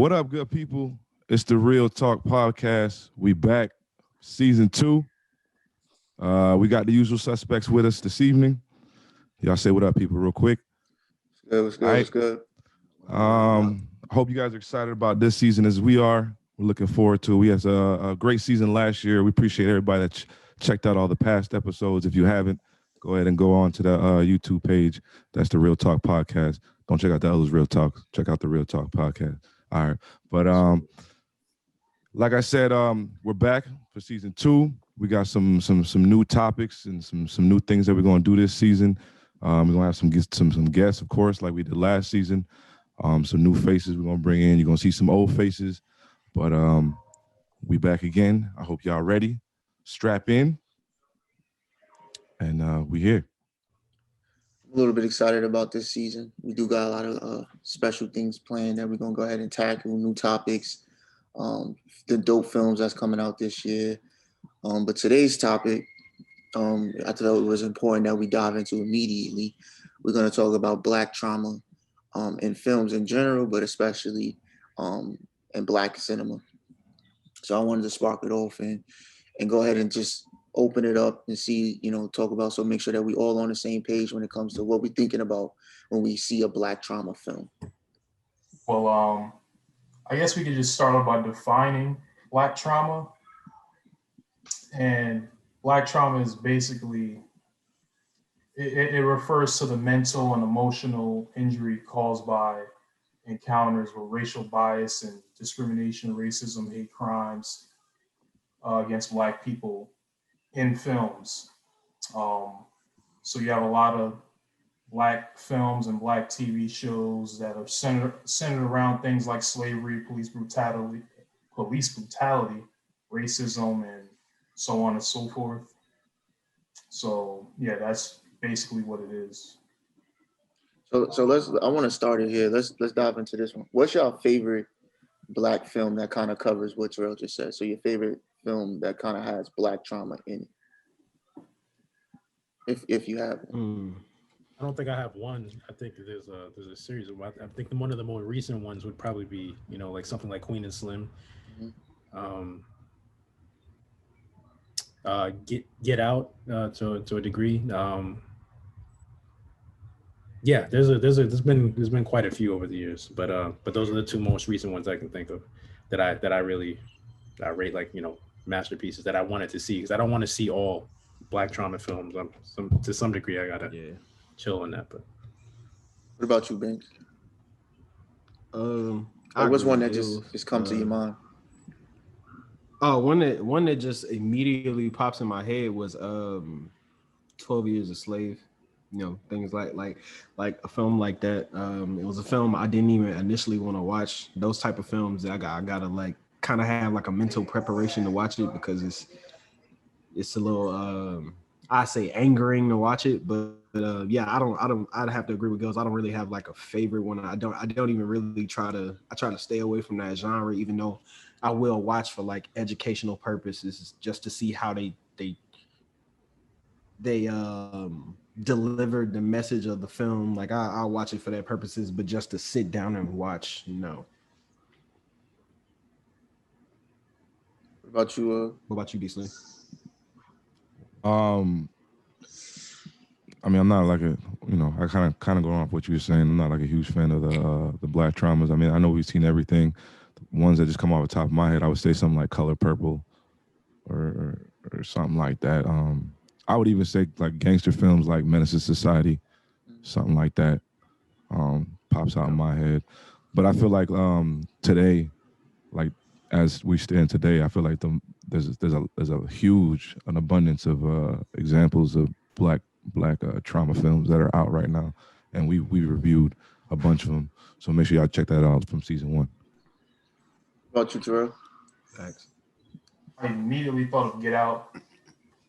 What up, good people? It's the Real Talk Podcast. We back, season 2. We got the usual suspects with us this evening. Y'all say what up, people, real quick. What's good? What's good? I hope you guys are excited about this season as we are. We're looking forward to it. We had a great season last year. We appreciate everybody that checked out all the past episodes. If you haven't, go ahead and go on to the YouTube page. That's the Real Talk Podcast. Don't check out the others Real Talk. Check out the Real Talk Podcast. All right. But like I said, we're back for season 2. We got some new topics and some new things that we're going to do this season. We're going to have some guests, of course, like we did last season. Some new faces we're going to bring in. You're going to see some old faces. But we back again. I hope y'all ready. Strap in. And we here. A little bit excited about this season. We do got a lot of special things planned that we're going to go ahead and tackle, new topics, the dope films that's coming out this year. But today's topic, I thought it was important that we dive into immediately. We're going to talk about Black trauma in films in general, but especially in Black cinema. So I wanted to spark it off and go ahead and just open it up and see, talk about, so make sure that we all on the same page when it comes to what we're thinking about when we see a Black trauma film. Well, I guess we could just start off by defining Black trauma. And Black trauma is basically, it refers to the mental and emotional injury caused by encounters with racial bias and discrimination, racism, hate crimes against Black people in films. So you have a lot of Black films and Black TV shows that are centered around things like slavery, police brutality, racism, and so on and so forth. So yeah, that's basically what it is. So I want to start it here. Let's dive into this one. What's your favorite Black film that kind of covers what Terrell just said? So your favorite film that kind of has Black trauma in it, if you have one. I don't think I have one. I think there's a series of. I think one of the more recent ones would probably be, like something like Queen and Slim. Get Out to a degree. Yeah, there's been quite a few over the years, but those are the two most recent ones I can think of that I rate like masterpieces that I wanted to see, because I don't want to see all Black trauma films. To some degree I gotta chill on that. But what about you, Ben? What's one that just come to your mind? Oh, one that just immediately pops in my head was 12 Years a Slave. Things like a film like that. It was a film I didn't even initially want to watch. Those type of films I gotta like kind of have like a mental preparation to watch it, because it's a little I say angering to watch it, but yeah, I'd have to agree with Gills. I don't really have like a favorite one. I don't even really try to stay away from that genre, even though I will watch for like educational purposes, just to see how they delivered the message of the film. Like I'll watch it for that purposes, but just to sit down and watch, no. What about you, D-Slim? I mean, I'm not like I kind of go off what you were saying. I'm not like a huge fan of the Black traumas. I mean, I know we've seen everything. The ones that just come off the top of my head, I would say something like Color Purple, or something like that. I would even say like gangster films like Menace to Society, something like that. Pops out in my head. But I feel like today, like as we stand today, I feel like there's an abundance of examples of black trauma films that are out right now, and we reviewed a bunch of them. So make sure y'all check that out from season 1. What about you, Terrell? Thanks. I immediately thought of Get Out. I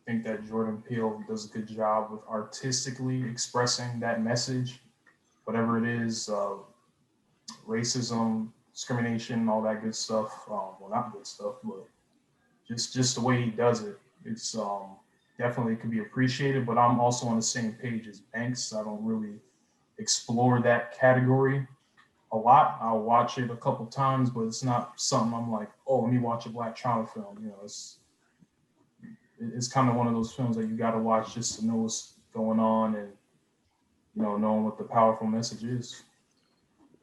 think that Jordan Peele does a good job with artistically expressing that message, whatever it is, racism, discrimination, all that good stuff. Well, not good stuff, but just the way he does it. It's definitely can be appreciated, but I'm also on the same page as Banks. I don't really explore that category. a lot. I'll watch it a couple times, but it's not something I'm like, oh, let me watch a black trauma film. You know, it's kind of one of those films that you got to watch just to know what's going on and, you know, knowing what the powerful message is.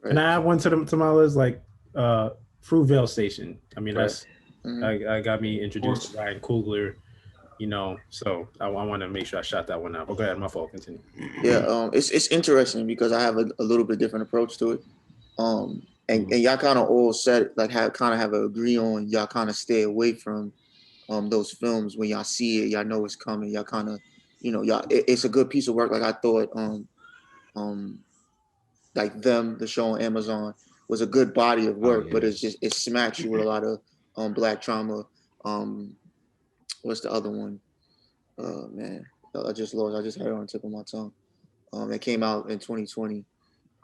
Right. And I add one to my list, like Fruitvale Station. I mean, that's I got me introduced to Ryan Coogler, you know, so I want to make sure I shot that one out. But go ahead, my fault. Continue. Yeah, it's interesting because I have a little bit different approach to it. And y'all kind of all said like have an agree on y'all kind of stay away from those films when y'all see it, y'all know it's coming, y'all kind of, you know, y'all it's a good piece of work. Like I thought like the show on Amazon was a good body of work, but it's just it smacks you with a lot of black trauma. What's the other one? Man, I just had it on the tip of my tongue. It came out in 2020.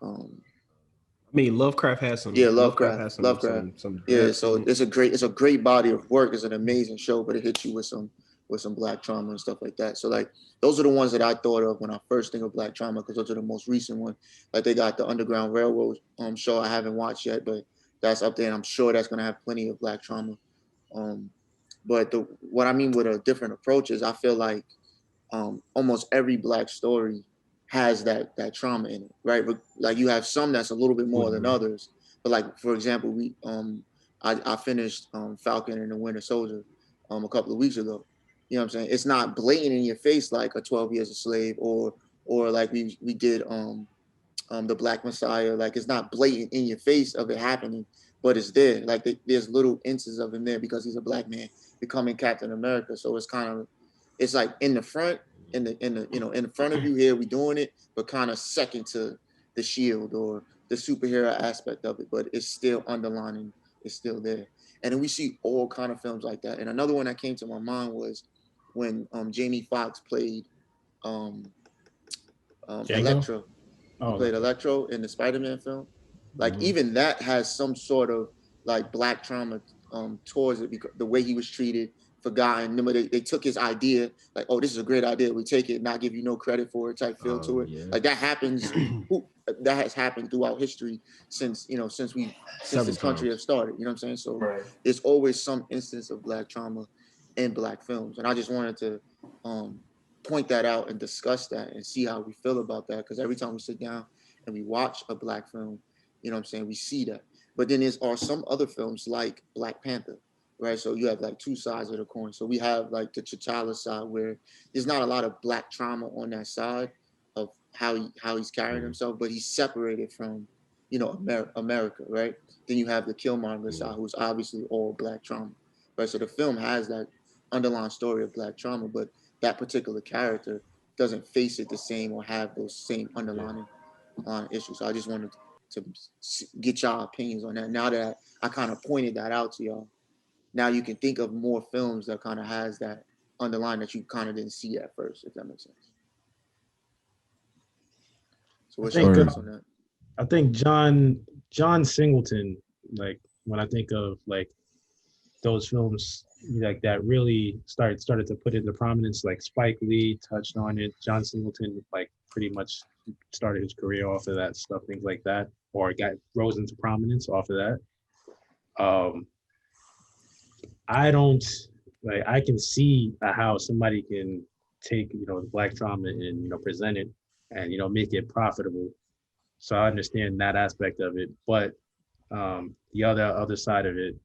I mean, Lovecraft has some. Yeah, Lovecraft. Some yeah, so it's a great body of work. It's an amazing show, but it hits you with some black trauma and stuff like that. So like those are the ones that I thought of when I first think of black trauma, because those are the most recent ones. Like they got the Underground Railroad show I haven't watched yet, but that's up there, and I'm sure that's gonna have plenty of black trauma. But what I mean with a different approach is I feel like almost every black story has that trauma in it, right? But like you have some that's a little bit more than others. But like for example, I finished Falcon and the Winter Soldier a couple of weeks ago. You know what I'm saying? It's not blatant in your face like a 12 Years a Slave or like we did the Black Messiah. Like it's not blatant in your face of it happening, but it's there. Like there's little instances of him there because he's a black man becoming Captain America. So it's like in the front, in the front of you here, we doing it, but kind of second to the Shield or the superhero aspect of it, but it's still underlining, it's still there. And then we see all kind of films like that. And another one that came to my mind was when Jamie Foxx played Electro. He played Electro in the Spider-Man film. Like even that has some sort of like black trauma towards it, because the way he was treated, forgotten. Remember they took his idea, like, oh, this is a great idea, we take it, not give you no credit for it type feel to it. Yeah. Like that happens. That has happened throughout history since this country has started. You know what I'm saying? So there's always some instance of black trauma in black films, and I just wanted to point that out and discuss that and see how we feel about that, because every time we sit down and we watch a black film, you know what I'm saying, we see that. But then are some other films like Black Panther, right? So you have like two sides of the coin. So we have like the T'Challa side where there's not a lot of black trauma on that side of how he's carrying himself, but he's separated from, you know, America, right? Then you have the Killmonger side, who's obviously all black trauma, right? So the film has that underlying story of black trauma, but that particular character doesn't face it the same or have those same underlying issues. So I just wanted to get y'all opinions on that. Now that I kind of pointed that out to y'all, now you can think of more films that kind of has that underlying that you kind of didn't see at first, if that makes sense. So what's your thoughts on that? I think John Singleton, like when I think of like those films like that really started to put into prominence, like Spike Lee touched on it. John Singleton like pretty much started his career off of that stuff, things like that, or rose into prominence off of that. I can see how somebody can take, you know, the black trauma and, you know, present it and, you know, make it profitable. So I understand that aspect of it, but the other side of it,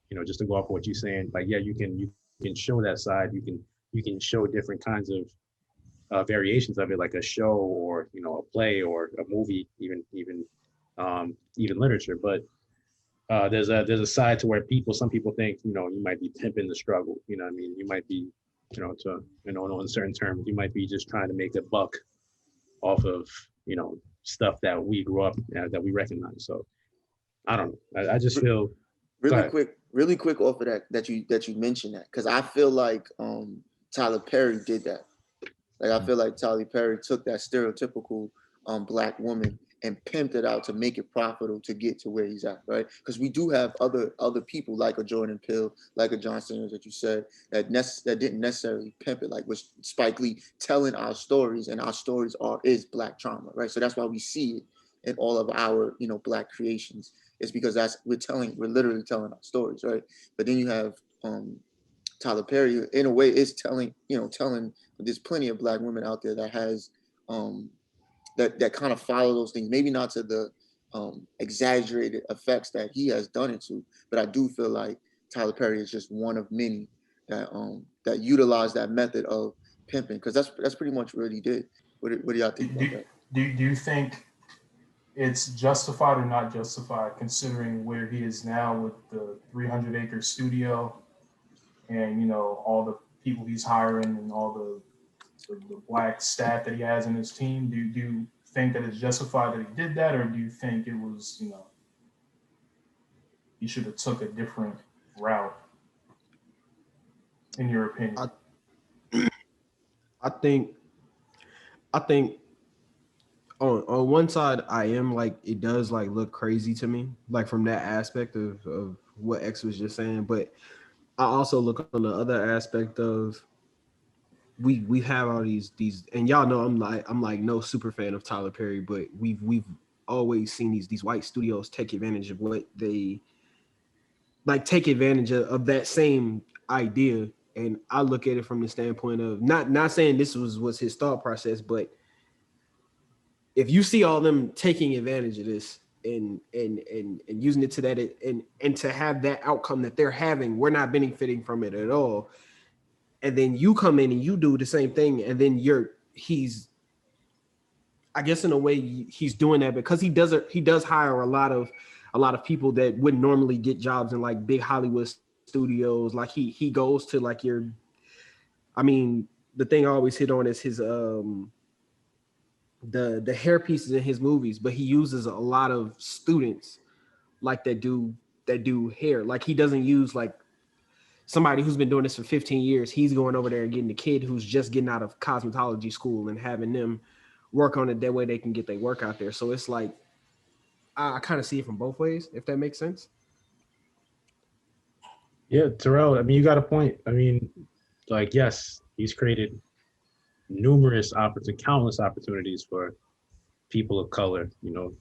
you know, just to go off what you're saying, like, yeah, you can show that side. You can show different kinds of variations of it, like a show or, you know, a play or a movie, even literature. But there's a side to where some people think, you know, you might be pimping the struggle. You know what I mean? You might be, you know, in certain terms, you might be just trying to make a buck off of, you know, stuff that we grew up that we recognize. So I don't know. I just feel really quick off of that you mentioned that, because I feel like Tyler Perry did that. Like I feel like Tyler Perry took that stereotypical black woman and pimped it out to make it profitable to get to where he's at, right? Because we do have other people like a Jordan Peele, like a John Singer that you said that didn't necessarily pimp it, like was Spike Lee telling our stories, and our stories is black trauma, right? So that's why we see it in all of our, Black creations. It's because we're literally telling our stories, right? But then you have Tyler Perry, in a way, is telling there's plenty of Black women out there that has that kind of follow those things, maybe not to the exaggerated effects that he has done it to, but I do feel like Tyler Perry is just one of many that utilize that method of pimping, because that's pretty much what he did. What do y'all think about that? Do you think it's justified or not justified, considering where he is now with the 300-acre studio and all the people he's hiring and all the Black staff that he has in his team? Do you think that it's justified that he did that, or do you think it was he should have took a different route, in your opinion? I think on one side, I am like, it does like look crazy to me, like from that aspect of what X was just saying. But I also look on the other aspect of we have all these, and y'all know I'm like no super fan of Tyler Perry, but we've always seen these white studios take advantage of what they like, take advantage of that same idea. And I look at it from the standpoint of not saying this was his thought process, but if you see all them taking advantage of this and using it to that, and to have that outcome that they're having, we're not benefiting from it at all. And then you come in and you do the same thing, and then he's, I guess in a way he's doing that because he does hire a lot of people that wouldn't normally get jobs in like big Hollywood studios. Like he goes to like the thing I always hit on is his the hair pieces in his movies, but he uses a lot of students like that do hair. Like he doesn't use like somebody who's been doing this for 15 years. He's going over there and getting the kid who's just getting out of cosmetology school and having them work on it. That way they can get their work out there. So it's like, I kind of see it from both ways, if that makes sense. Yeah, Terrell, I mean, you got a point. I mean, like, yes, he's created countless opportunities for people of color,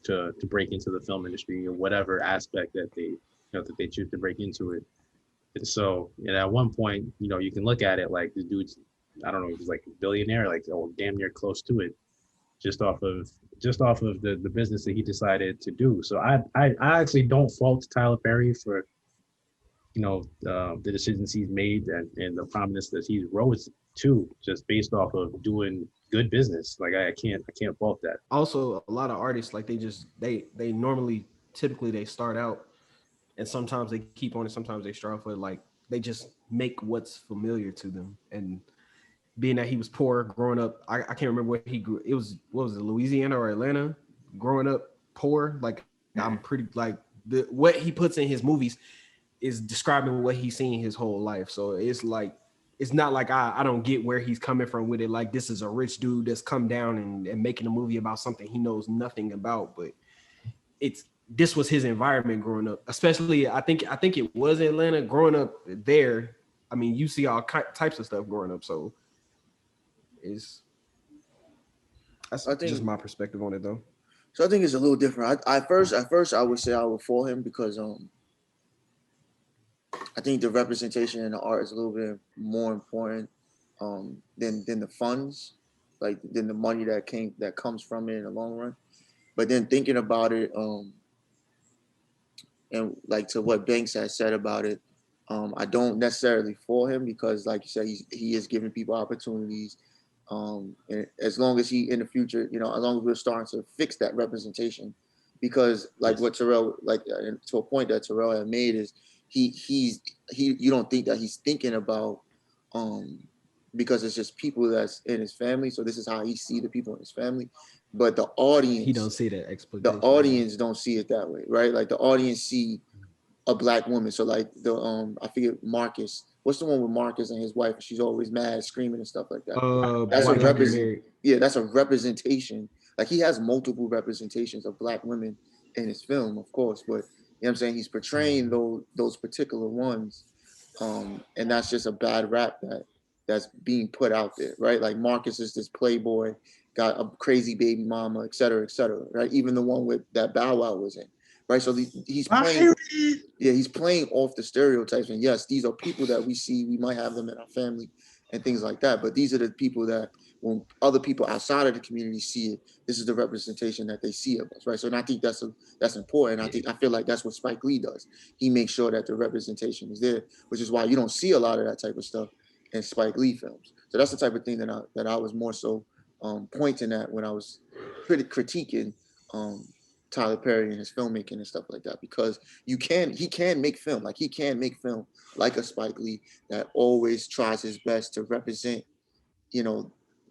to break into the film industry or whatever aspect that they choose to break into it. And so, at one point, you can look at it like the dude's, I don't know, he was like a billionaire, like, damn near close to it, just off of the business that he decided to do. So I actually don't fault Tyler Perry for the decisions he's made and the prominence that he's rose to, just based off of doing good business. Like I can't fault that. Also, a lot of artists, like they normally typically they start out and sometimes they keep on it, sometimes they start off with like they just make what's familiar to them. And being that he was poor growing up, I can't remember where he grew. It was, what was it, Louisiana or Atlanta? Growing up poor, like I'm pretty like what he puts in his movies is describing what he's seen his whole life. So it's like, it's not like I don't get where he's coming from with it. Like this is a rich dude that's come down and making a movie about something he knows nothing about, but this was his environment growing up. Especially, I think it was Atlanta. Growing up there, I mean, you see all types of stuff growing up. So that's just my perspective on it, though. So I think it's a little different. At first, I would say I would for him because I think the representation in the art is a little bit more important than the funds, like than the money that comes from it in the long run. But then thinking about it, and like to what Banks has said about it, I don't necessarily for him because, like you said, he is giving people opportunities. And as long as he in the future, as long as we're starting to fix that representation, because like what Terrell, like to a point that Terrell had made is you don't think that he's thinking about because it's just people that's in his family. So this is how he see the people in his family, but the audience, he don't see that The exploitation. audience don't see it that way, right? Like the audience see a Black woman. So like I forget Marcus. What's the one with Marcus and his wife? She's always mad, screaming and stuff like that. That's that's a representation. Like he has multiple representations of Black women in his film, of course, but you know what I'm saying? He's portraying those particular ones. And that's just a bad rap that's being put out there, right? Like Marcus is this playboy got a crazy baby mama, et cetera, right? Even the one with that Bow Wow was in, right? So he's playing, he's playing off the stereotypes. And yes, these are people that we see, we might have them in our family and things like that. But these are the people that when other people outside of the community see it, this is the representation that they see of us, right? So and I think that's important. I feel like that's what Spike Lee does. He makes sure that the representation is there, which is why you don't see a lot of that type of stuff in Spike Lee films. So that's the type of thing that I was more so pointing at when I was critiquing Tyler Perry and his filmmaking and stuff like that, because he can make film like a Spike Lee that always tries his best to represent,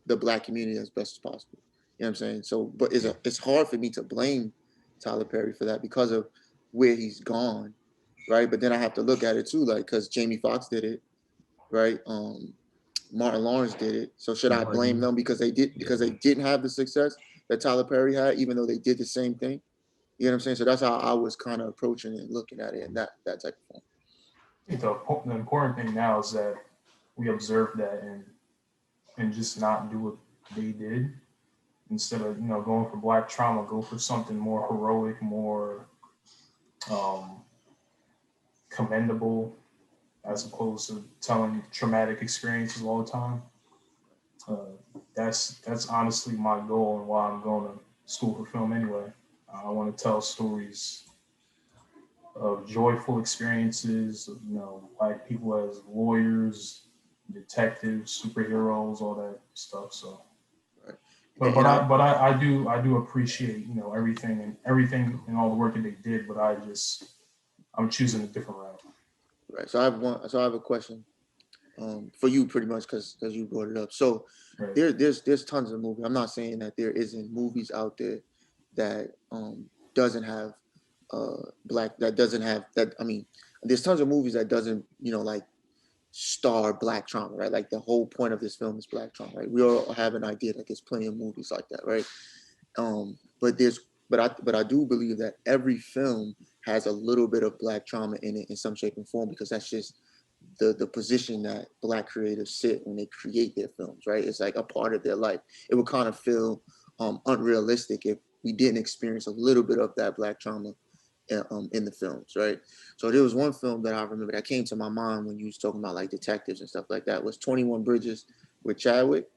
the Black community as best as possible. You know what I'm saying? So, but it's hard for me to blame Tyler Perry for that because of where he's gone, right? But then I have to look at it too, like, because Jamie Foxx did it, right? Martin Lawrence did it. So should I blame them because they didn't have the success that Tyler Perry had, even though they did the same thing? You know what I'm saying? So that's how I was kind of approaching it and looking at it in that type of form. I think the important thing now is that we observe that and just not do what they did. Instead of going for Black trauma, go for something more heroic, more commendable, as opposed to telling traumatic experiences all the time. That's honestly my goal and why I'm going to school for film anyway. I want to tell stories of joyful experiences, of, Black people as lawyers, detectives, superheroes, all that stuff. So, but I do appreciate everything and all the work that they did. But I'm choosing a different route. Right. So I have a question for you, pretty much, because you brought it up. So right. There's tons of movies. I'm not saying that there isn't movies out there that doesn't have there's tons of movies that doesn't like star Black trauma, right? Like the whole point of this film is Black trauma, right? We all have an idea that there's plenty of movies like that, right? But I do believe that every film has a little bit of Black trauma in it in some shape and form, because that's just the position that Black creatives sit when they create their films, right? It's like a part of their life. It would kind of feel unrealistic if we didn't experience a little bit of that Black trauma in the films, right? So there was one film that I remember that came to my mind when you was talking about like detectives and stuff like that, was 21 Bridges with Chadwick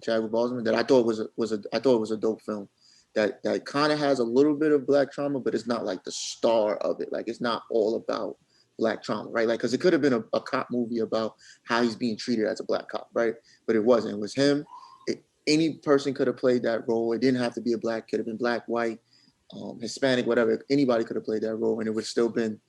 Boseman, that I thought was a dope film that kind of has a little bit of Black trauma, but it's not like the star of it. Like, it's not all about Black trauma, right? Like, because it could have been a cop movie about how he's being treated as a Black cop, right? But it wasn't. It was him. Any person could have played that role. It didn't have to be a Black. Could have been Black, white, Hispanic, whatever. Anybody could have played that role, and it would still been,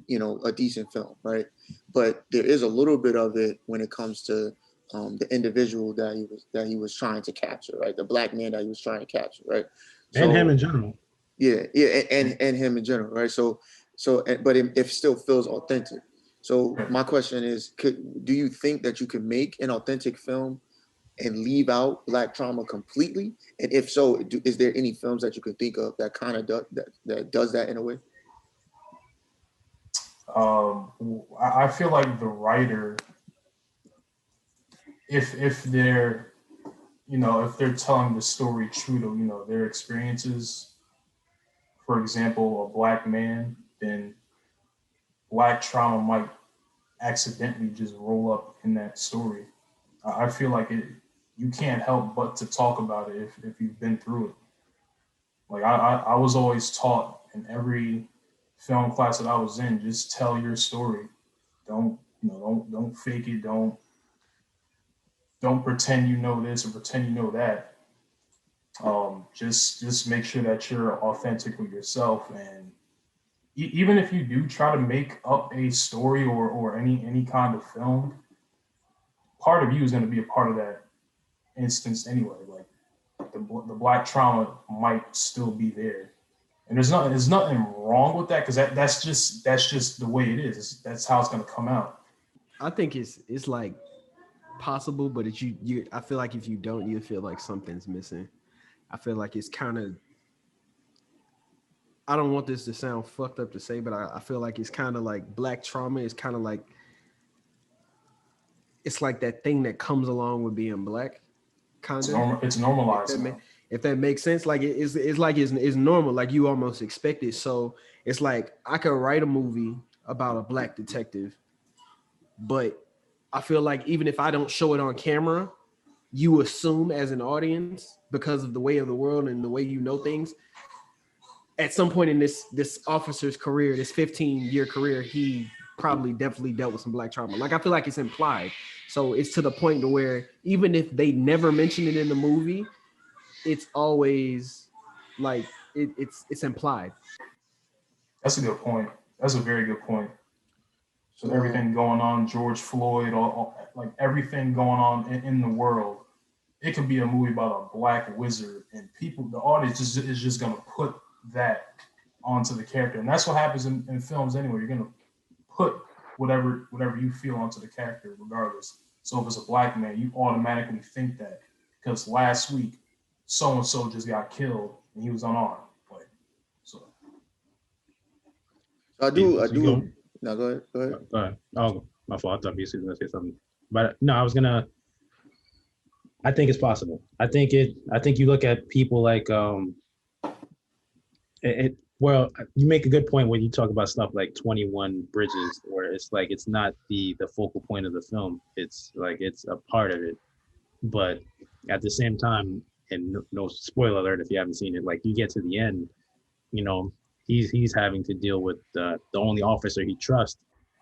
a decent film, right? But there is a little bit of it when it comes to the individual that he was trying to capture, right? The Black man that he was trying to capture, right? So, and him in general. Yeah, and him in general, right? But it still feels authentic. So my question is, do you think that you can make an authentic film and leave out Black trauma completely? And if so, is there any films that you can think of that kind of does that in a way? I feel like the writer, if they're telling the story true to their experiences, for example, a Black man, then Black trauma might accidentally just roll up in that story. I feel like you can't help but to talk about it if you've been through it. Like I was always taught in every film class that I was in, just tell your story. Don't fake it. Don't pretend you know this or pretend you know that. Just make sure that you're authentic with yourself, and even if you do try to make up a story or any kind of film, part of you is going to be a part of that instance anyway. Like the Black trauma might still be there, and there's nothing wrong with that, because that's just the way it is. That's how it's going to come out. I think it's like possible, but I feel like if you don't, you feel like something's missing. I feel like it's kind of, I don't want this to sound fucked up to say, but I feel like it's kind of like Black trauma is kind of like, it's like that thing that comes along with being Black. Kind of. It's normalized. if that makes sense. Like it's like it's normal, like you almost expect it. So it's like I could write a movie about a black detective, but I feel like even if I don't show it on camera, you assume as an audience, because of the way of the world and the way you know things, at some point in this officer's career, this 15-year career, he probably definitely dealt with some black trauma. Like I feel like it's implied. So it's to the point to where even if they never mention it in the movie, it's always like it's implied. That's a good point. That's a very good point. So everything going on, George Floyd, like everything going on in the world, it could be a movie about a black wizard, and people, the audience is just gonna put that onto the character, and that's what happens in films anyway. You're gonna put whatever you feel onto the character, regardless. So if it's a black man, you automatically think that because last week so and so just got killed and he was unarmed. Like, so I do. No, go ahead. Oh, my fault. I thought you were gonna say something, but no, I think it's possible. I think you look at people like well, you make a good point when you talk about stuff like 21 Bridges, where it's like it's not the focal point of the film. It's like it's a part of it, but at the same time, and no spoiler alert if you haven't seen it, like you get to the end, you know, he's having to deal with the only officer he trusts,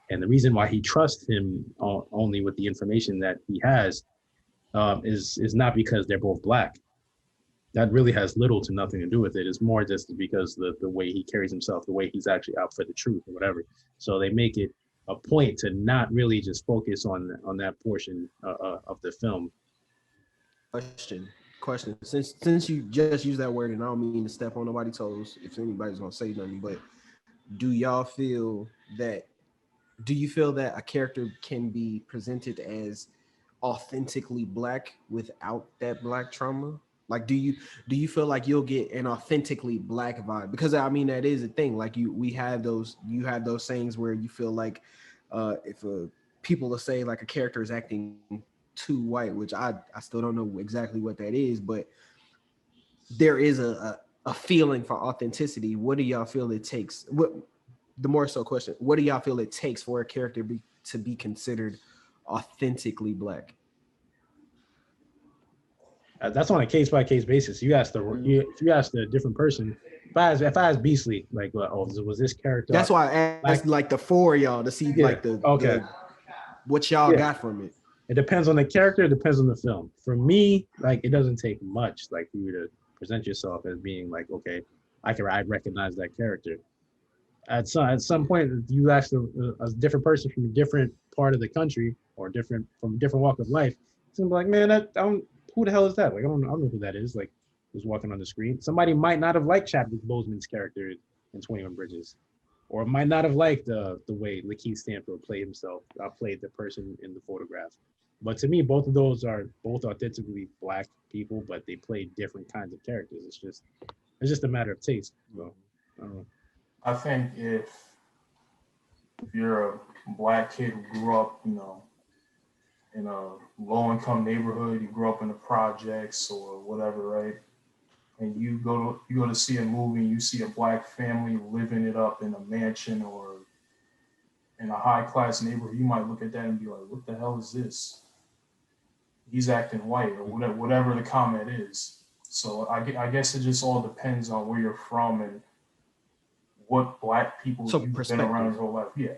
and the reason why he trusts him only with the information that he has is not because they're both black. That really has little to nothing to do with it. It's more just because the way he carries himself, the way he's actually out for the truth or whatever. So they make it a point to not really just focus on that portion of the film. Question. Since you just used that word, and I don't mean to step on nobody's toes if anybody's gonna say nothing, but do you feel that a character can be presented as authentically black without that black trauma? Like, do you feel like you'll get an authentically black vibe? Because I mean, that is a thing. Like you have those sayings where you feel like if people will say like a character is acting too white, which I still don't know exactly what that is, but there is a feeling for authenticity. What do y'all feel it takes? What do y'all feel it takes for a character to be considered authentically black? That's on a case by case basis. If you ask a different person, if I ask Beasley, like, was this character? That's why I asked like the four of y'all to see like what y'all got from it. It depends on the character. It depends on the film. For me, like it doesn't take much, like for you to present yourself as being like, okay, I recognize that character. At some point, you ask a different person from a different part of the country or from a different walk of life, it's gonna be like, man, who the hell is that? Like, I don't know who that is. Like, who's walking on the screen? Somebody might not have liked Chadwick Boseman's character in 21 Bridges, or might not have liked the way Lakeith Stanfield played the person in the photograph. But to me, both of those are both authentically black people, but they play different kinds of characters. It's just a matter of taste. So, I don't know. I think if you're a black kid who grew up, in a low-income neighborhood, you grew up in the projects or whatever, right? And you go to see a movie, and you see a black family living it up in a mansion or in a high-class neighborhood, you might look at that and be like, what the hell is this? He's acting white, or whatever the comment is. So I guess it just all depends on where you're from and what black people you've been around your whole life. Yeah.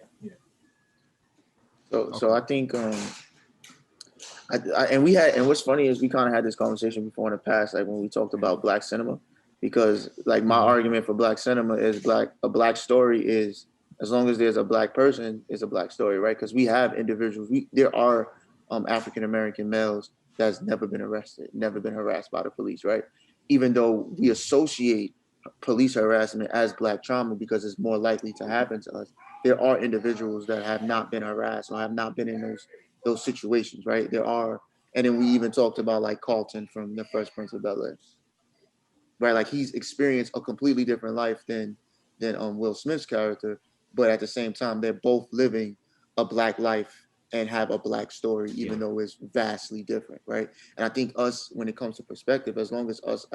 So I think and what's funny is we kind of had this conversation before in the past, like when we talked about black cinema, because like my argument for black cinema is a black story is, as long as there's a black person, it's a black story, right? Because we have individuals, there are African-American males that's never been arrested, never been harassed by the police, right? Even though we associate police harassment as black trauma because it's more likely to happen to us, there are individuals that have not been harassed or have not been in those situations, right? There are, and then we even talked about like Carlton from The Fresh Prince of Bel-Air, right? Like he's experienced a completely different life than Will Smith's character, but at the same time, they're both living a black life and have a black story, even though it's vastly different, right? And I think us, when it comes to perspective, as long as us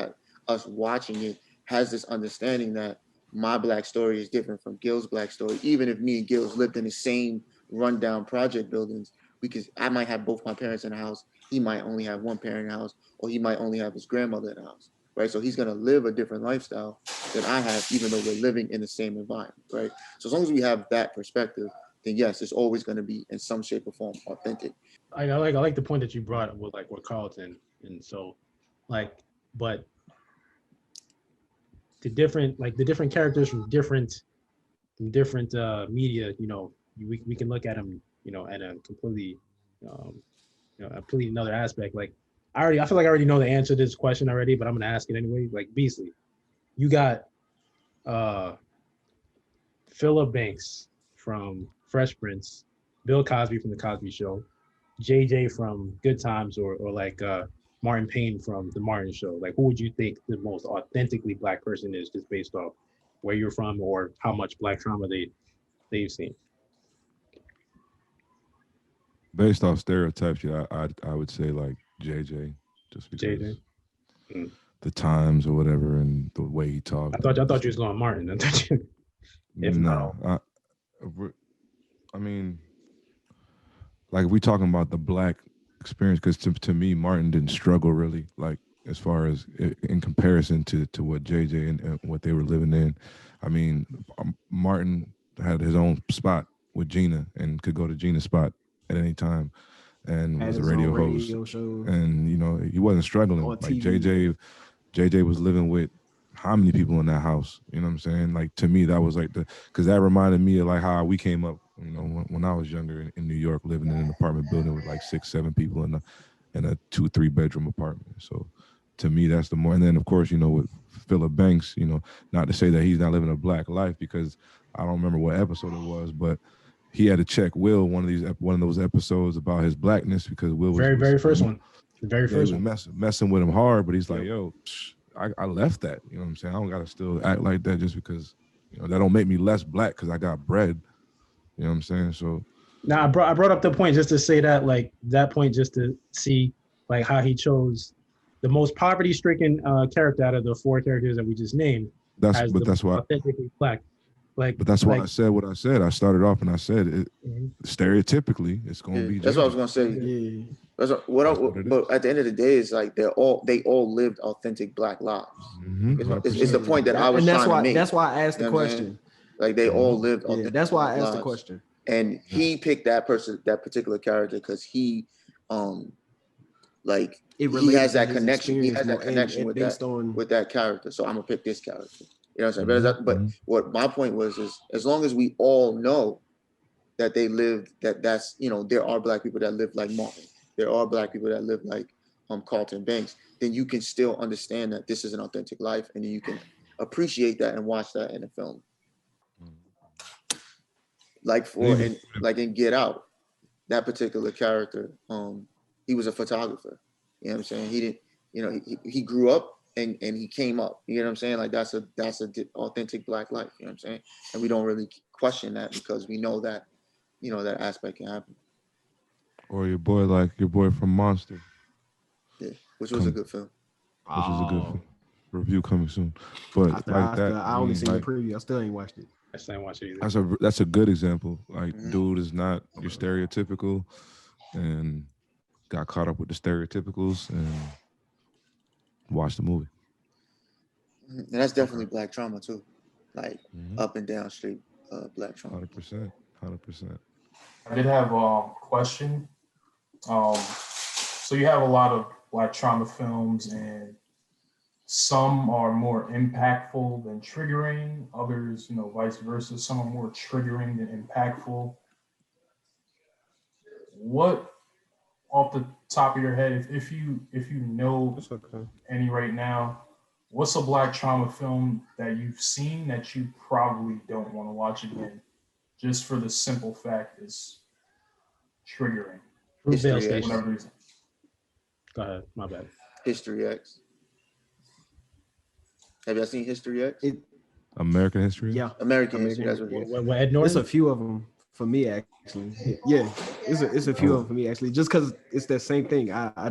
us watching it has this understanding that my Black story is different from Gil's Black story. Even if me and Gil's lived in the same rundown project buildings, because I might have both my parents in the house, he might only have one parent in the house, or he might only have his grandmother in the house, right? So he's gonna live a different lifestyle than I have, even though we're living in the same environment, right? So as long as we have that perspective, then yes, it's always gonna be in some shape or form authentic. I like the point that you brought up with like with Carlton, and so like, but the different characters from different media, you know, we can look at them, you know, at a completely a completely another aspect. Like I feel like I already know the answer to this question already, but I'm gonna ask it anyway. Like Beasley, you got Philip Banks from Fresh Prince, Bill Cosby from The Cosby Show, JJ from Good Times, or like Martin Payne from The Martin Show. Like, who would you think the most authentically Black person is, just based off where you're from or how much Black trauma they've seen? Based off stereotypes, yeah, I would say like JJ, just because JJ? the times or whatever and the way he talked. I thought you was going Martin. I thought you, I mean, like we talking about the Black experience, because to me, Martin didn't struggle really, like as far as in comparison to what JJ and what they were living in. I mean, Martin had his own spot with Gina and could go to Gina's spot at any time, and was a radio host. And you know, he wasn't struggling. Like JJ was living with how many people in that house? You know what I'm saying? Like to me, that was like because that reminded me of like how we came up. You know, when I was younger in New York, living in an apartment building with like 6-7 people in a 2-3 bedroom apartment. So to me, that's the more. And then of course, you know, with Philip Banks, you know, not to say that he's not living a Black life, because I don't remember what episode it was, but he had to check Will one of those episodes about his Blackness, because Will was very first one. The very first one. Messing with him hard, but he's like, yo, I left that. You know what I'm saying? I don't gotta still act like that just because, you know, that don't make me less Black because I got bread. You know what I'm saying? So now I brought up the point just to say that, like that point, just to see like how he chose the most poverty-stricken character out of the 4 characters that we just named. That's why authentically Black. Like, but that's why I said what I said. I started off and I said it. Stereotypically, it's going to be. That's what I was going to say. Yeah. But at the end of the day, it's like they all lived authentic Black lives. Mm-hmm. It's the point that I was trying to make. That's why I asked the question. Like they all lived authentic. That's why I asked lives. The question. And he picked that particular character because he, like he has that connection. He has that connection with that character. So I'm gonna pick this character. You know what I'm saying? But what my point was is, as long as we all know that they lived, that's, you know, there are Black people that live like Martin. There are Black people that live like Carlton Banks. Then you can still understand that this is an authentic life, and then you can appreciate that and watch that in the film. Like in Get Out, that particular character, he was a photographer. You know what I'm saying? He didn't, you know, he grew up and he came up. You know what I'm saying? Like that's a authentic Black life. You know what I'm saying? And we don't really question that because we know that, you know, that aspect can happen. Or your boy from Monster. Yeah, which was a good film. Which is a good film. Review coming soon. But I only seen the preview. I still ain't watched it. I still ain't watched it either. That's a good example. Like, dude is not your stereotypical, and got caught up with the stereotypicals and watched the movie. And that's definitely Black trauma too. Like up and down straight Black trauma. 100%. I did have a question. So you have a lot of Black trauma films, and some are more impactful than triggering. Others, you know, vice versa. Some are more triggering than impactful. What, off the top of your head, if you know any right now, what's a Black trauma film that you've seen that you probably don't want to watch again, just for the simple fact it's triggering? History X. Whatever reason. Go ahead, my bad. History X. Have y'all seen History X? American History? Yeah. American History. That's what it is. What Ed Norton? It's a few of them for me, actually. Yeah, it's a few of them for me, actually. Just because it's that same thing. I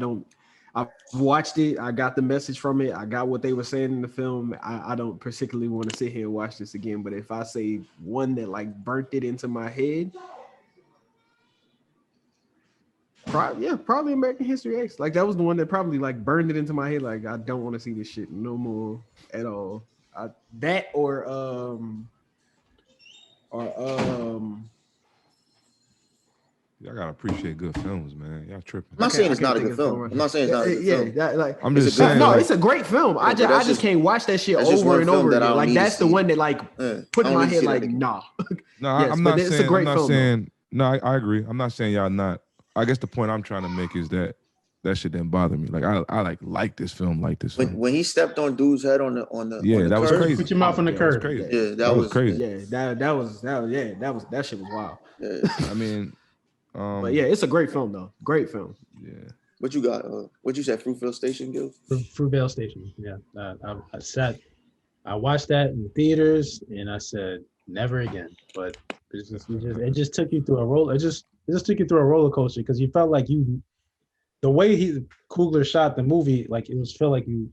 I watched it. I got the message from it. I got what they were saying in the film. I don't particularly want to sit here and watch this again. But if I say one that like burnt it into my head, probably American History X. Like that was the one that probably like burned it into my head. Like I don't want to see this shit no more at all. That or Y'all gotta appreciate good films, man. Y'all tripping. I'm not saying it's not a good film. I'm not saying it's not a good film. That, like I'm just saying. No, like, it's a great film. I just can't watch that shit over and over again. Like that's the one that like put in my head like nah. No, yes, I'm not saying. It's a great I'm not film, saying. No, I agree. I'm not saying y'all not. I guess the point I'm trying to make is that shit didn't bother me. Like I like this film. When he stepped on dude's head on the that was curb, crazy. Put your mouth on the curb. Crazy. Yeah, that was crazy. Yeah, that shit was wild. Yeah. I mean, but yeah, it's a great film though. Great film. Yeah. What you got? What you said? Fruitvale Station, Gil? Fruitvale Station. Yeah, I watched that in theaters, and I said never again. But it just took you through a roller. It just took you through a roller coaster because you felt like the way Coogler shot the movie, like it was felt like you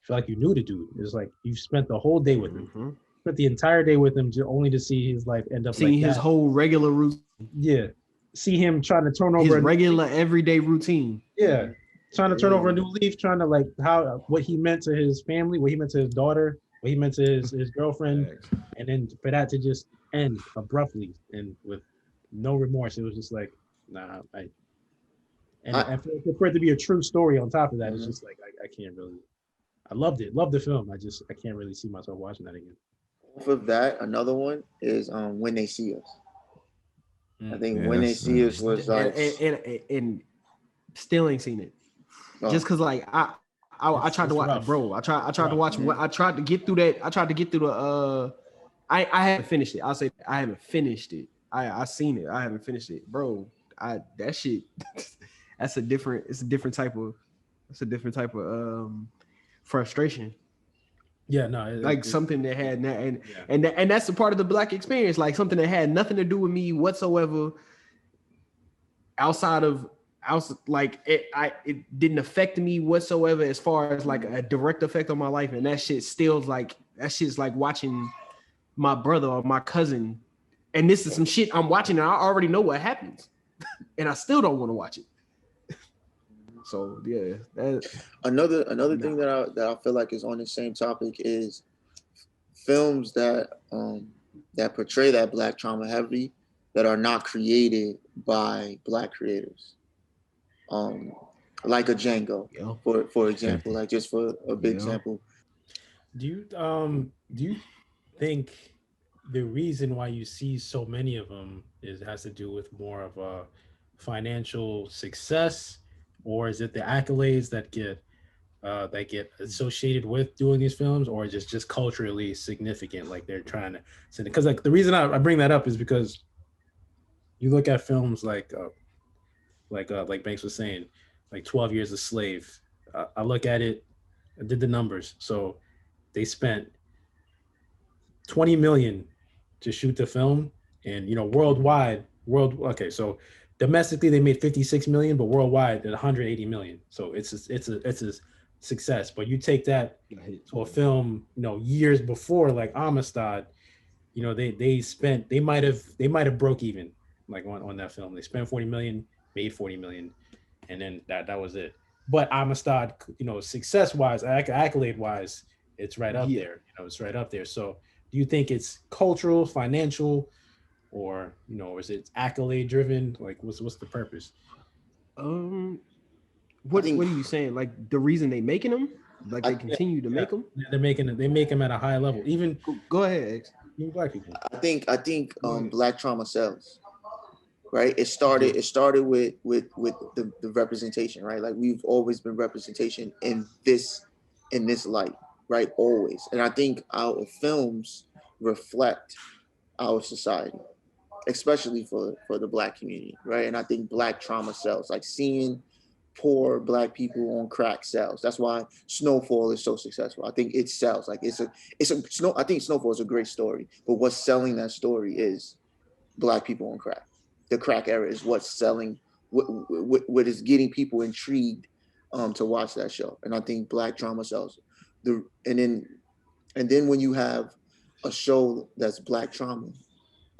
knew the dude. It was like you spent the whole day with him, spent the entire day with him, only to see his life end up seeing like his whole regular routine. Yeah, see him trying to turn over his regular everyday routine. Yeah, trying to turn over a new leaf, trying to like what he meant to his family, what he meant to his daughter, what he meant to his girlfriend, and then for that to just end abruptly and with no remorse. It was just like, nah, and for it to be a true story on top of that, it's just like I can't really. I loved the film. I can't really see myself watching that again. Off of that, another one is When They See Us. I think When They See Us was like, and still ain't seen it. Just cause like I tried to watch, bro. I tried to watch. I tried to get through that. I tried to get through the. I haven't finished it. I'll say I haven't finished it. I seen it. I haven't finished it, bro. That shit. It's a different type of frustration. Yeah, no, something that had and that's a part of the Black experience. Like something that had nothing to do with me whatsoever. It didn't affect me whatsoever as far as like a direct effect on my life. And that shit's like watching my brother or my cousin. And this is some shit I'm watching and I already know what happens. And I still don't want to watch it. So yeah, another thing that I feel like is on the same topic is films that portray that Black trauma heavy that are not created by Black creators, like a Django, for example, like just for a big example. Do you think the reason why you see so many of them has to do with more of a financial success? Or is it the accolades that get associated with doing these films, or just culturally significant? Like they're trying to send it. Because like the reason I bring that up is because you look at films like Banks was saying, like 12 Years a Slave. I look at it, I did the numbers. So they spent $20 million to shoot the film, and worldwide. So domestically, they made 56 million, but worldwide, at 180 million. So it's a success. But you take that to a film, years before, like Amistad, they might have broke even, like on that film. They spent 40 million, made 40 million, and then that was it. But Amistad, success wise, accolade wise, it's right up there. It's right up there. So do you think it's cultural, financial? Or is it accolade driven? Like what's the purpose? What are you saying? Like the reason they making them? Like they continue to make them? They make them at a high level. Even go ahead, X. Even Black people. I think Black trauma sells. Right? It started with the representation, right? Like we've always been representation in this light, right? Always. And I think our films reflect our society, especially for the Black community, right? And I think Black trauma sells. Like seeing poor Black people on crack sells. That's why Snowfall is so successful. I think it sells. Like I think Snowfall is a great story, but what's selling that story is Black people on crack. The crack era is what's selling. What is getting people intrigued to watch that show. And I think Black trauma sells. And then when you have a show that's Black trauma,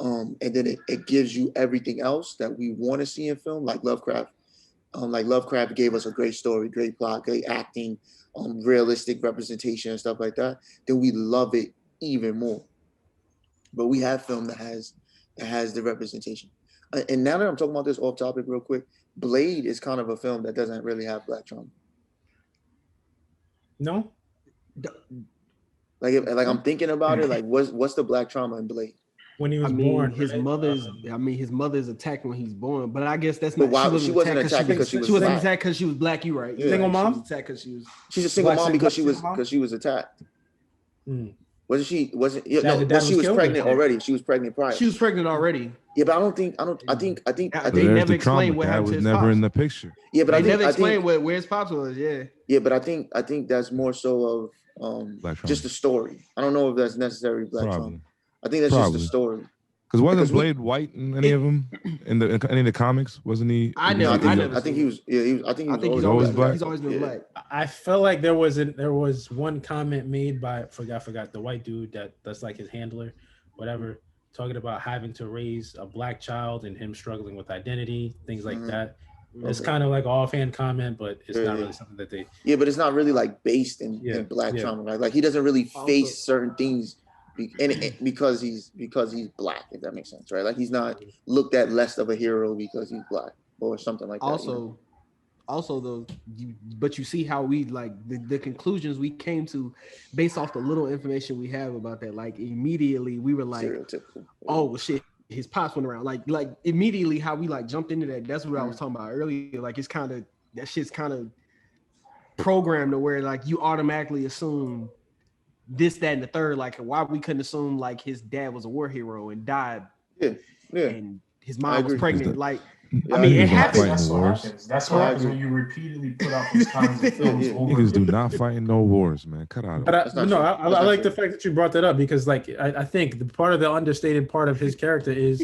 and then it gives you everything else that we want to see in film, like Lovecraft. Like Lovecraft gave us a great story, great plot, great acting, realistic representation and stuff like that, then we love it even more. But we have film that has the representation. And now that I'm talking about this off topic real quick, Blade is kind of a film that doesn't really have Black trauma. No? Like I'm thinking about it, like what's the Black trauma in Blade? When he was born, his right? mother's attacked when he's born, but I guess that's But not. why she wasn't attacked because she was she wasn't Black. attacked because she was Black. You right? Yeah. Single mom? She was attacked because she was. She's a single Black mom because she single mom? was attacked. Mm. Wasn't she? Wasn't yeah, Dad- no? dad But she was was killed pregnant or- already. She was pregnant prior. She was pregnant already. Yeah, but I think. They But never there's the explained trauma. what Dad happened to was his never pops. in the picture. Yeah, but They I never think explained where his pops was. Yeah. yeah, but I think that's more so of Black trauma. just the story. I don't know if that's necessarily Black trauma. Probably. I think that's Probably. just the story. Because wasn't Because we- Blade white in any of them? In any of the comics? Wasn't he? I No, never- I never think seen he was. Yeah, he was. I think he I think was he's always always black. black. He's always been Yeah. black. I felt like there was one comment made by forgot the white dude that's like his handler, whatever, talking about having to raise a Black child and him struggling with identity, things like Mhm. that. It's Okay. kind of like an offhand comment, but it's Yeah, not yeah. really something that they. Yeah, but it's not really like based in Black yeah. trauma, right? Like he doesn't really Also- face certain things, because he's Black, if that makes sense, right? Like he's not looked at less of a hero because he's Black or something like that. Also though, but you see how we like the conclusions we came to based off the little information we have about that. Like immediately we were like, Stereotypical. oh well, shit, his pops went around. Like immediately how we like jumped into that. That's what I was talking about earlier. Like it's kind of that shit's kind of programmed to where like you automatically assume this, that, and the third. Like why we couldn't assume like his dad was a war hero and died, Yeah. and his I mom was agree. pregnant. Like Yeah, I mean, Niggas it don't happens. fight in That's what wars. happens. That's what happens when you repeatedly put out these kinds of films Yeah. over. Niggas do not fight in no wars, man. Cut out. But That's not true. I That's not like the true. fact that you brought that up because like I think the part of the understated part of his character is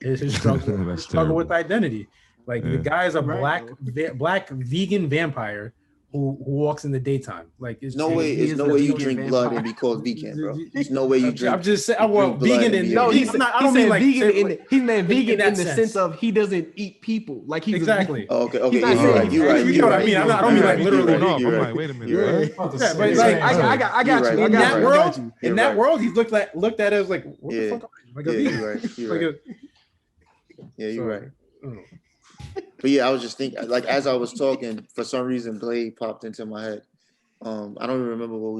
his struggle, That's struggle with terrible. identity. Like the Yeah. guy is a Right. black vegan vampire who walks in the daytime. Like it's No way. He There's is no a way you vegan drink vampire. blood and be called vegan, bro. There's no way you drink. I'm just saying. you Well, drink blood vegan and and be no, a he's vegan. I don't mean vegan in the, he's meant in vegan that in the sense. sense of he doesn't eat people. Like he's exactly. Oh, okay. He's Yeah, not you're saying right. You're right. You You're know what I right. mean? I don't You're mean right. like literally. You're right. I'm You're like, right. wait a minute, You're bro. right. About to Yeah, say but the like, same I thing. got You're you. right. I in got that you. I world, got you. You're in that right. world, he's looked at as like what Yeah. the fuck? Like a Yeah, vegan. you're right. You're Like right. a, Yeah, you're so, right. oh. But yeah, I was just thinking, like as I was talking, for some reason, Blade popped into my head. I don't even remember what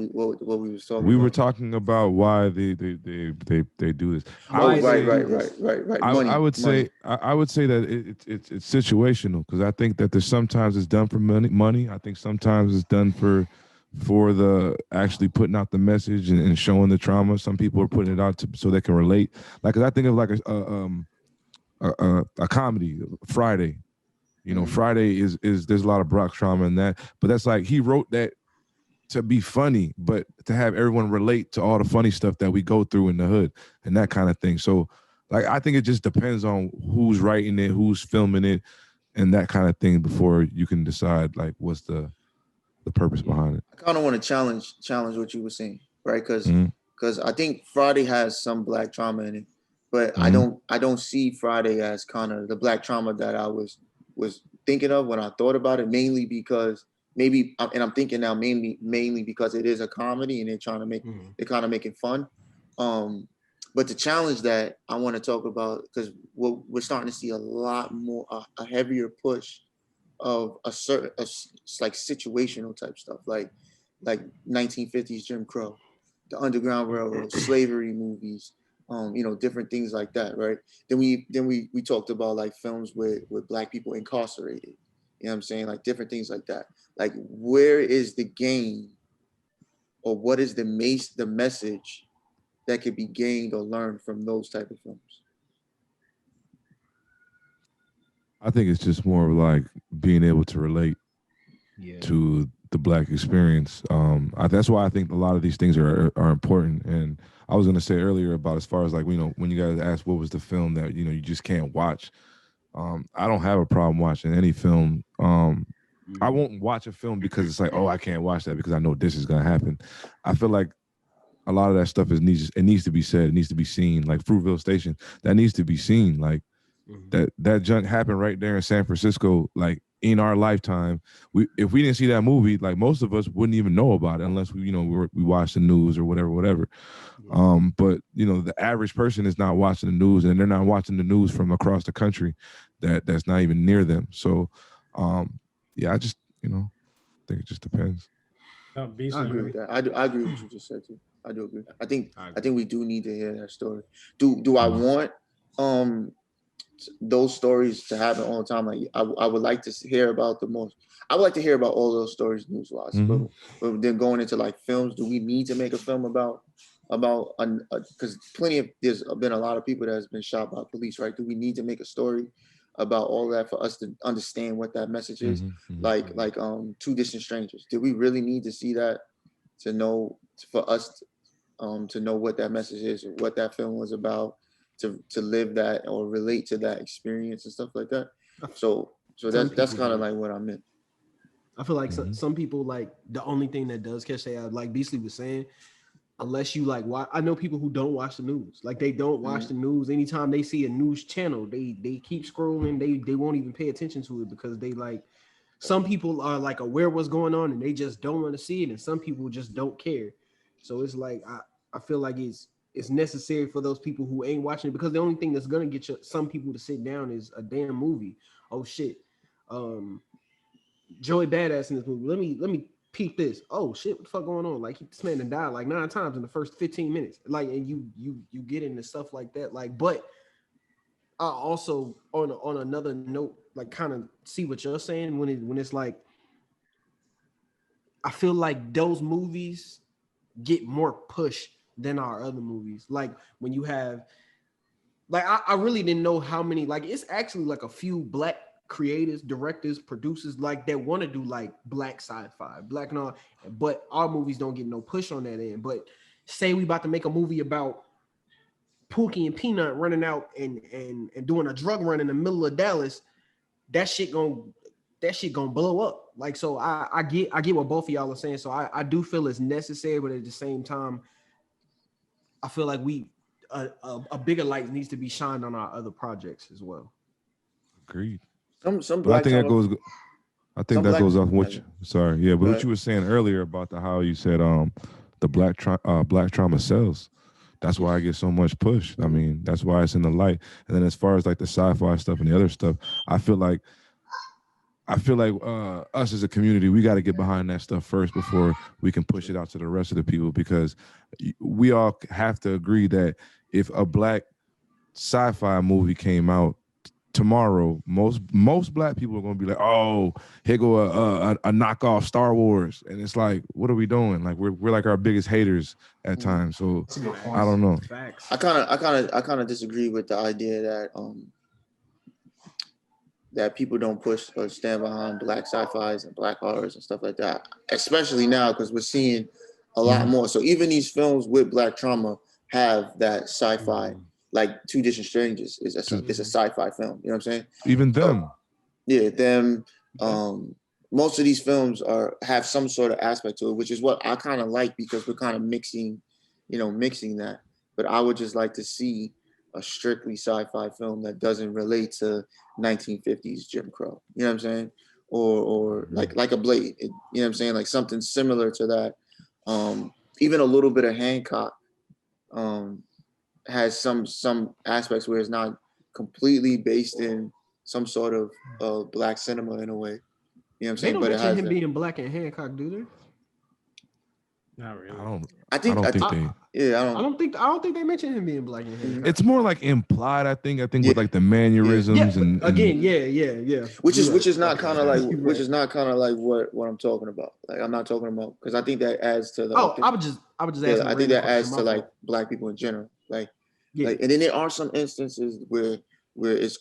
we was talking. We about. were talking about why they do this. I Oh, would say- right. I would say that it's situational because I think that there's sometimes it's done for money. I think sometimes it's done for the actually putting out the message and showing the trauma. Some people are putting it out so they can relate. Like 'cause I think of like a comedy, Friday. You know, Friday is there's a lot of Brock trauma in that, but that's like he wrote that to be funny, but to have everyone relate to all the funny stuff that we go through in the hood and that kind of thing. So like I think it just depends on who's writing it, who's filming it, and that kind of thing before you can decide like what's the purpose behind it. I kind of want to challenge what you were saying, right? Because Mhm. I think Friday has some Black trauma in it, but I don't see Friday as kind of the Black trauma that I was thinking of when I thought about it. Mainly because I'm thinking now mainly because it is a comedy and they're trying to make they're kind of making fun. But the challenge that I want to talk about, because we're starting to see a lot more a heavier push of like situational type stuff, like 1950s Jim Crow, the Underground Railroad, slavery movies, different things like that, right? Then we talked about like films with Black people incarcerated. You know what I'm saying? Like different things like that. Like where is the gain, or what is the message that could be gained or learned from those type of films? I think it's just more of like being able to relate Yeah. to the Black experience. That's why I think a lot of these things are important. And I was gonna say earlier about as far as like, when you guys asked what was the film that, you just can't watch. I don't have a problem watching any film I won't watch a film because it's like, oh, I can't watch that because I know this is gonna happen. I feel like a lot of that stuff needs to be said. It needs to be seen. Like Fruitvale Station, that needs to be seen. Like that junk happened right there in San Francisco. Like in our lifetime, if we didn't see that movie, like most of us wouldn't even know about it unless we watch the news or whatever. But the average person is not watching the news, and they're not watching the news from across the country that's not even near them. So I just think it just depends. I agree with that. I agree with what you just said too. I do agree. I think we do need to hear that story. Do I want those stories to happen all the time? Like I would like to hear about I would like to hear about all those stories news-wise. But then going into like films, do we need to make a film about because there's been a lot of people that has been shot by police, right? Do we need to make a story about all that for us to understand what that message is? Like Two Distant Strangers. Did we really need to see that to know, for us to know what that message is or what that film was about, to live that or relate to that experience and stuff like that? So that's kind of like what I meant. I feel like some people, like, the only thing that does catch their eye, like Beasley was saying, unless you like watch, I know people who don't watch the news. Like they don't watch the news. Anytime they see a news channel, they keep scrolling. They won't even pay attention to it because they like, some people are like aware what's going on and they just don't want to see it, and some people just don't care. So it's like I feel like it's necessary for those people who ain't watching it, because the only thing that's gonna get some people to sit down is a damn movie. Oh shit, Joey Badass in this movie. Let me peep this. Oh shit, what the fuck going on? Like this man died like 9 times in the first 15 minutes. Like, and you get into stuff like that. Like, but I also on another note, like kind of see what you're saying when it's like, I feel like those movies get more push than our other movies. Like when you have, like I really didn't know how many, like it's actually like a few black creators, directors, producers like that want to do like black sci-fi, black and all, but our movies don't get no push on that end. But say we about to make a movie about Pookie and Peanut running out and doing a drug run in the middle of Dallas, that shit gonna blow up. Like, so I get what both of y'all are saying. So I do feel it's necessary, but at the same time, I feel like a bigger light needs to be shined on our other projects as well. Agreed. Some but I think that goes. I think that goes off what. But what you were saying earlier about how you said the black trauma sells. That's why I get so much push. I mean, that's why it's in the light. And then as far as like the sci-fi stuff and the other stuff, I feel like us as a community, we got to get behind that stuff first before we can push it out to the rest of the people, because we all have to agree that if a black sci-fi movie came out tomorrow, most black people are going to be like, oh, here go a knockoff Star Wars. And it's like, what are we doing? Like we're like our biggest haters at times. So I don't know. Facts. I kind of disagree with the idea that people don't push or stand behind black sci-fis and black horrors and stuff like that, especially now because we're seeing a lot more. So even these films with black trauma have that sci-fi. Like Two Distant Strangers is a sci-fi film. You know what I'm saying? Even them. So, yeah, them. Most of these films have some sort of aspect to it, which is what I kind of like, because we're kind of mixing that. But I would just like to see a strictly sci-fi film that doesn't relate to 1950s Jim Crow. You know what I'm saying? Or like a Blade. You know what I'm saying? Like something similar to that. Even a little bit of Hancock. Has some aspects where it's not completely based in some sort of black cinema in a way. You know what I'm saying? They don't mention him being black in Hancock, do they? Not really. I don't think they mention him being black in Hancock. It's more like implied, I think with like the mannerisms and Which is not kind of like what I'm talking about. Like I'm not talking about, because I think that adds to the. I would just ask. I think that adds to like black people in general. Like, and then there are some instances where it's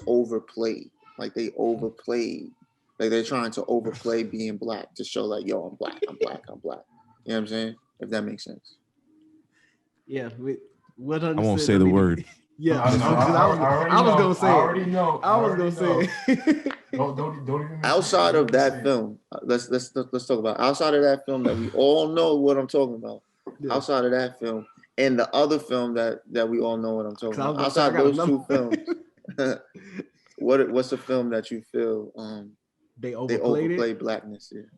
overplayed. Like they overplayed. Like they're trying to overplay being black to show like, yo, I'm black. You know what I'm saying? If that makes sense. Yeah. I won't say the word. Yeah, I know. I was gonna say I it. already know. I was gonna say it. Don't even. Outside of that film, let's talk about outside of that film that we all know what I'm talking about. Yeah. Outside of that film and the other film that we all know what I'm talking 'Cause I was about. gonna say, I Outside got those another two films, what's a film that you feel They they overplayed overplay it. blackness here,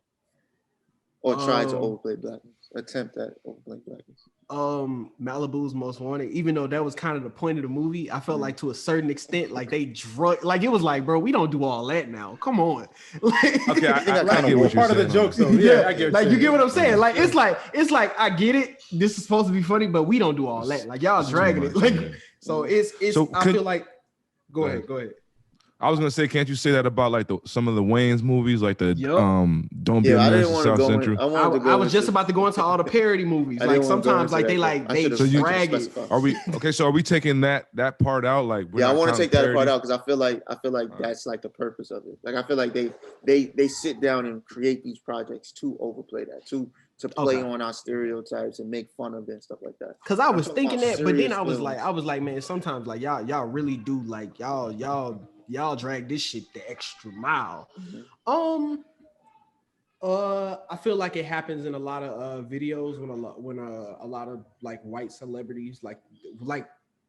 or try to overplay blackness, attempt at overplay blackness? Malibu's Most Wanted, even though that was kind of the point of the movie, I felt like to a certain extent, like they drug, like it was like, bro, we don't do all that now. Come on. Like, Okay, I get what Well, you're part of the saying. jokes, though. yeah, I get like you get what I'm saying. Like Yeah. it's like I get it. This is supposed to be funny, but we don't do all that. Like y'all It's too dragging it. much, Like yeah. so it's. So I feel like. Go ahead. I was gonna say, can't you say that about like some of the Wayans movies, like the Yup. Don't Be a I Menace didn't to want to South go Central? in. I wanted to go I was just into- about to go into all the parody movies. I Like didn't wanna go sometimes, into like they that, like but I they should've- So you- drag it. specified. Are we okay? So are we taking that part out? Like, we're Yeah, I not want to counting take that part parodies? out because I feel like that's like the purpose of it. Like I feel like they sit down and create these projects to overplay that, to play Okay. on our stereotypes and make fun of it and stuff like that. Cause I was talking thinking about that, but then serious I was films. like, man, sometimes like y'all really do like y'all drag this shit the extra mile. Mhm. I feel like it happens in a lot of videos when a lot of like white celebrities like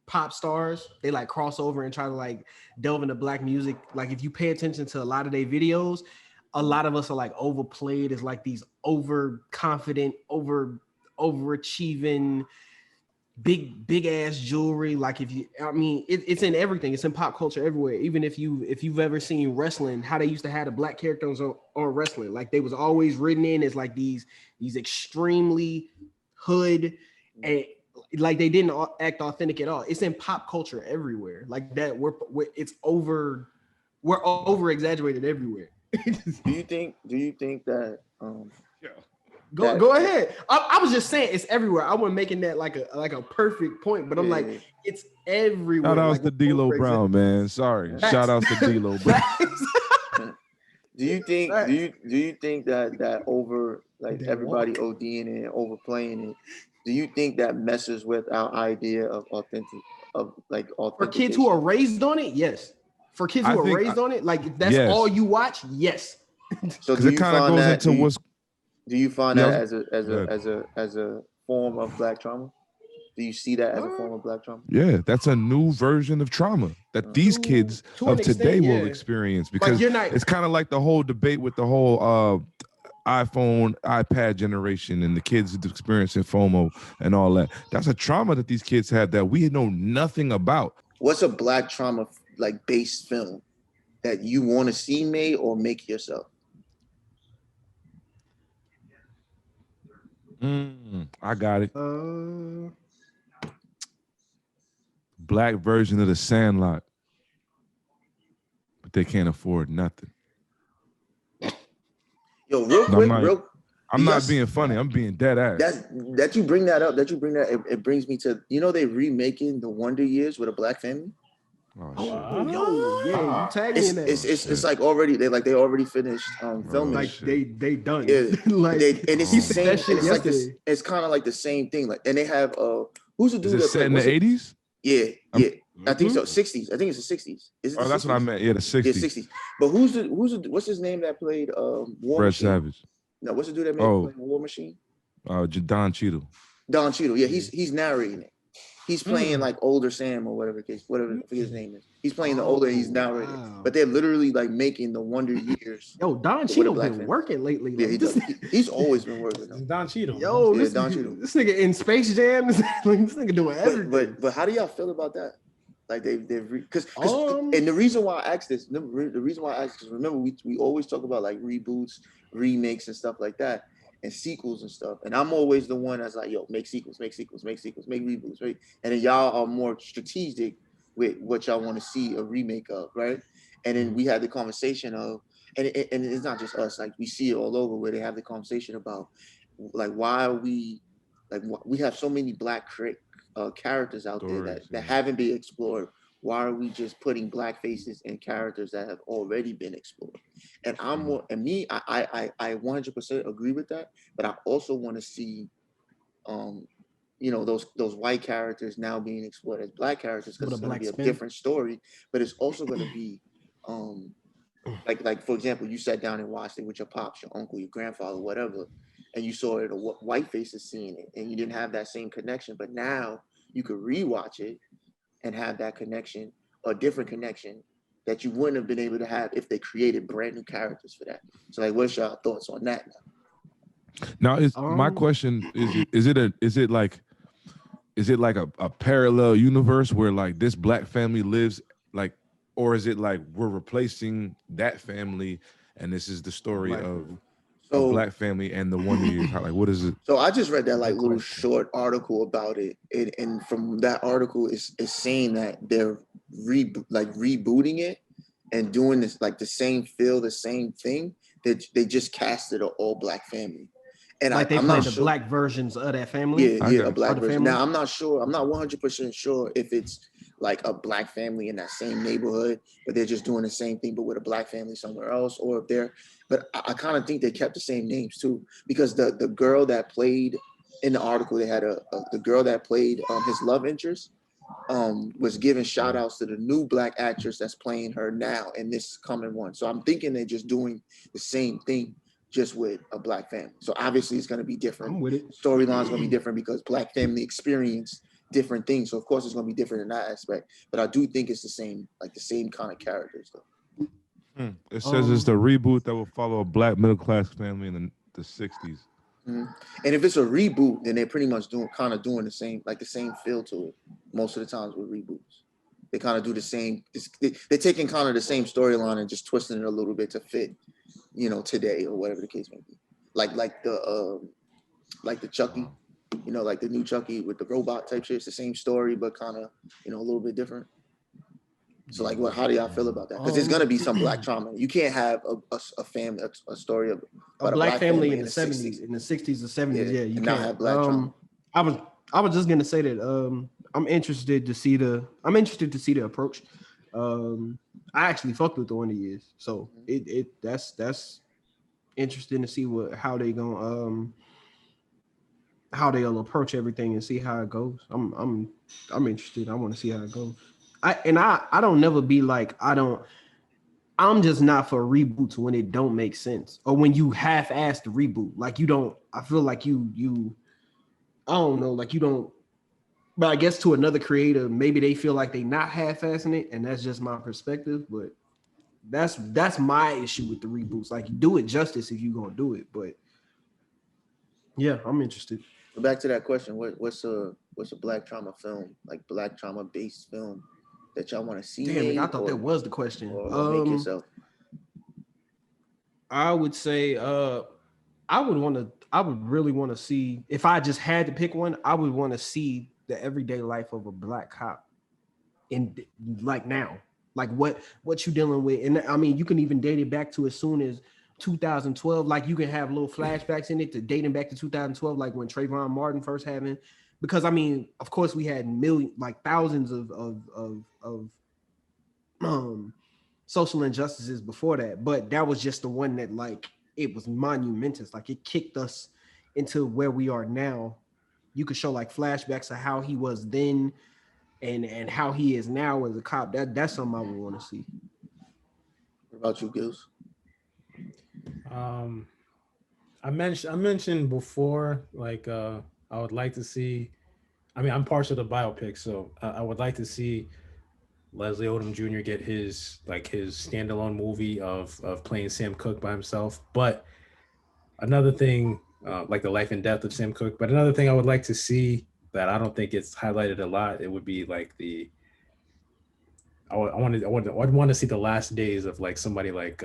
pop stars, they like cross over and try to like delve into black music. Like if you pay attention to a lot of their videos, a lot of us are like overplayed as like these overconfident, overachieving, big ass jewelry. Like it's in everything. It's in pop culture everywhere. Even if you've ever seen wrestling, how they used to have the black characters on wrestling, like they was always written in as like these extremely hood, and like they didn't act authentic at all. It's in pop culture everywhere. Like that we're over exaggerated everywhere. Do you think that Go ahead. I was just saying it's everywhere. I wasn't making that like a perfect point, but I'm like, it's everywhere. Shout outs like, to D'Lo Brown, man. Sorry. Facts. Shout outs to D'Lo Brown. do you think that over like They everybody walk. ODing and overplaying it, do you think that messes with our idea of For kids who are raised on it, yes. For kids who I are think- raised on it, like that's Yes. all you watch, yes. So Because it kind of goes into what's do you find Yeah, that as a form of black trauma? Do you see that as a form of black trauma? yeah, that's a new version of trauma that these kids To an of today extent, will yeah. experience, Like because you're not it's kind of like the whole debate with the whole iPhone, iPad generation and the kids experiencing FOMO and all that. That's a trauma that these kids have that we know nothing about. What's a black trauma like based film that you want to see made or make yourself? I got it. uh Black version of the Sandlot, but they can't afford nothing. Yo, real No, quick, I'm not yes. being funny. I'm being dead ass. that you bring that up, it brings me to, they remaking the Wonder Years with a black family. Oh, shit. yo, yeah, you tag me in that. It's like already they already finished filming. Like shit. they done. Yeah, like and it's he the said same. that shit It's like this. yesterday. It's kind of like the same thing. Like, and they have who's the Is dude it that set played? in the what's it- 80s? Yeah, yeah. I think Mhm. so. 60s. I think it's the 60s. Is it Oh, the that's what I 60s? meant. Yeah, the 60s. Yeah, 60s. But who's the what's his name that played War Fred Machine? Savage. No, what's the dude that made Oh. played War Machine? Don Cheadle. Don Cheadle. Yeah, he's narrating it. He's playing like older Sam or whatever I forget his name is. He's playing the older. He's narrating. Wow. But they're literally like making the Wonder Years. Yo, Don with a Cheadle black been family. working lately. Yeah, Like, he this, does. He's always been working. Though. Don Cheadle. yo, Yeah, this, Don Cheadle. this nigga in Space Jam, this nigga doing everything. But how do y'all feel about that? Like they've because Um, and the reason why I asked this, remember we always talk about like reboots, remakes, and stuff like that, and sequels and stuff. And I'm always the one that's like, yo, make sequels, make reboots, right? And then y'all are more strategic with what y'all want to see a remake of, right? And then we had the conversation of, and it's not just us, like we see it all over where they have the conversation about like why are we have so many black characters out there that haven't been explored. Why are we just putting black faces and characters that have already been explored? And I 100% agree with that, but I also want to see those white characters now being explored as black characters, because With a it's going to black be a spin. different story, but it's also going to be like for example, you sat down and watched it with your pops, your uncle, your grandfather, whatever, and you saw it, a white faces seeing it, and you didn't have that same connection, but now you could rewatch it and have that connection, or different connection that you wouldn't have been able to have if they created brand new characters for that. So like, what's your thoughts on that now? Now, is my question is it like a parallel universe where like this black family lives, like, or is it like we're replacing that family and this is the story of a black family and the Wonder Years? How, like, what is it? So I just read that like little short article about it, and from that article is saying that they're rebooting it and doing this like the same thing. That they just casted an all black family. And like I'm play not the sure. black versions of that family. Yeah, a black the version. family? Now I'm not sure. I'm not 100% sure if it's like a black family in that same neighborhood, but they're just doing the same thing, but with a black family somewhere else, or if they're. But I kind of think they kept the same names too, because the girl that played in the article, they had the girl that played his love interest was giving shout outs to the new black actress that's playing her now in this coming one. So I'm thinking they're just doing the same thing, just with a black family. So obviously it's going to be different. I'm with it. Storyline's going to be different because black family experience different things. So of course it's going to be different in that aspect. But I do think it's the same kind of characters though. It says it's the reboot that will follow a black middle class family in the 60s. Mm-hmm. And if it's a reboot, then they're pretty much doing the same feel to it. Most of the times with reboots, they kind of do the same. They're taking kind of the same storyline and just twisting it a little bit to fit, today or whatever the case may be. Like the Chucky, like the new Chucky with the robot type shit. It's the same story, but kind of, a little bit different. So like, how do y'all feel about that? Because there's gonna be some black trauma. You can't have a family, a story of a black family in the 70s, in the 60s or 70s. Yeah, you can't have black trauma. I was just gonna say that I'm interested to see the approach. I actually fucked with the Wonder Years, so that's interesting to see how they'll approach everything and see how it goes. I'm interested. I want to see how it goes. I don't never be like I'm just not for reboots when it don't make sense or when you half-ass the reboot. Like you don't. I feel like you. I don't know. Like you don't. But I guess to another creator, maybe they feel like they not half-assing it, and that's just my perspective. But that's my issue with the reboots. Like you do it justice if you gonna do it. But yeah, I'm interested. But back to that question, what's a black trauma film, like black trauma based film that y'all want to see? Damn, I thought that was the question. Or make yourself. I would say I would really want to see, if I just had to pick one, I would want to see the everyday life of a black cop in like now. Like what you dealing with. And I mean, you can even date it back to as soon as 2012. Like you can have little flashbacks in it to dating back to 2012, like when Trayvon Martin first happened. Because I mean, of course, we had thousands of social injustices before that, but that was just the one that like it was monumentous. Like it kicked us into where we are now. You could show like flashbacks of how he was then and how he is now as a cop. That's something I would want to see. What about you, Gills? I mentioned before, like I would like to see. I mean, I'm partial to biopics, so I would like to see Leslie Odom Jr. get his standalone movie of playing Sam Cooke by himself. But another thing, like the life and death of Sam Cooke. But another thing I would like to see that I don't think it's highlighted a lot, it would be like I want to see the last days of like somebody like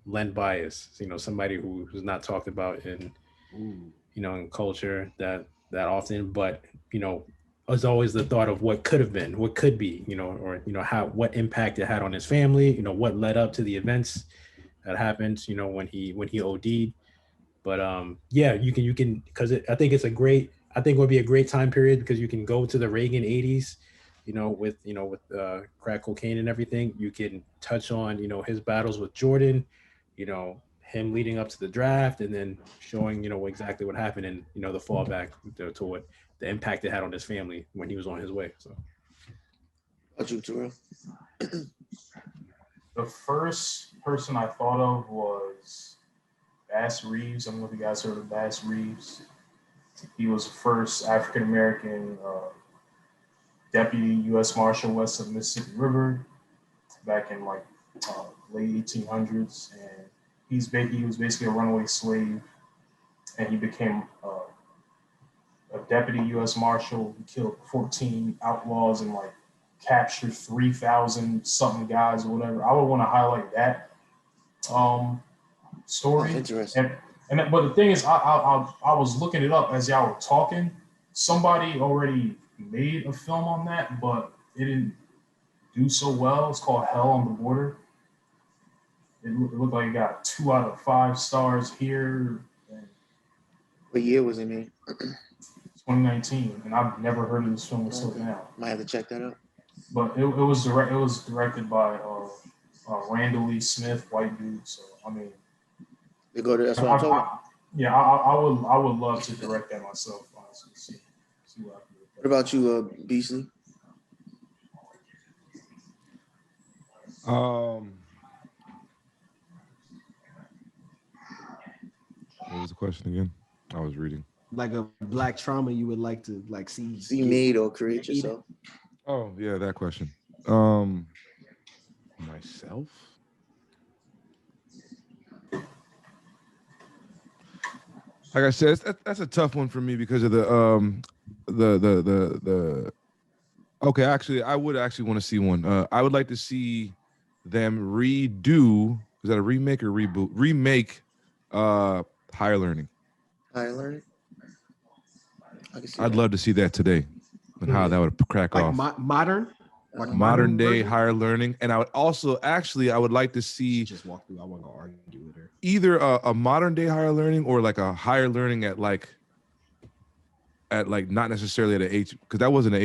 Len Bias, somebody who's not talked about in in culture that often, but as always the thought of what could have been, what could be, or what impact it had on his family, what led up to the events that happened, when he OD'd. But yeah, you can because I think it would be a great time period because you can go to the Reagan 80s, with crack cocaine and everything. You can touch on, his battles with Jordan, him leading up to the draft and then showing, exactly what happened and, the fallback to what the impact it had on his family when he was on his way. So, What you, Terrell? The first person I thought of was Bass Reeves. I don't know if you guys heard of Bass Reeves. He was the first African American deputy U.S. Marshal west of the Mississippi River back in like late 1800s, and he was basically a runaway slave, and he became a deputy U.S. Marshal. He killed 14 outlaws and like captured 3,000 something guys or whatever. I would want to highlight that story. Interesting. But the thing is, I was looking it up as y'all were talking. Somebody already made a film on that, but it didn't do so well. It's called Hell on the Border. It looked like it got 2 out of 5 stars here. What year was it made? 2019, and I've never heard of this film until now. Might have to check that out. But it was directed by Randall Lee Smith, white dude. So I mean, They go to that's what I'm talking about. Yeah, I would love to direct that myself. Honestly, see what I can do. What about you, Beasley? What was the question again? I was reading. Like a black trauma you would like to like see made or create yourself. Oh yeah, that question. Myself. Like I said, that's a tough one for me because of the. Okay, actually, I would actually want to see one. I would like to see them redo. Is that a remake or reboot? Remake, Higher Learning. Higher Learning. I'd love to see that today, and how that would crack like off. modern, like modern day version? Higher Learning, and I would also actually I would like to see Just walk through. I want to argue with her. either a modern day Higher Learning or like a Higher Learning at like not necessarily at a H, because that wasn't at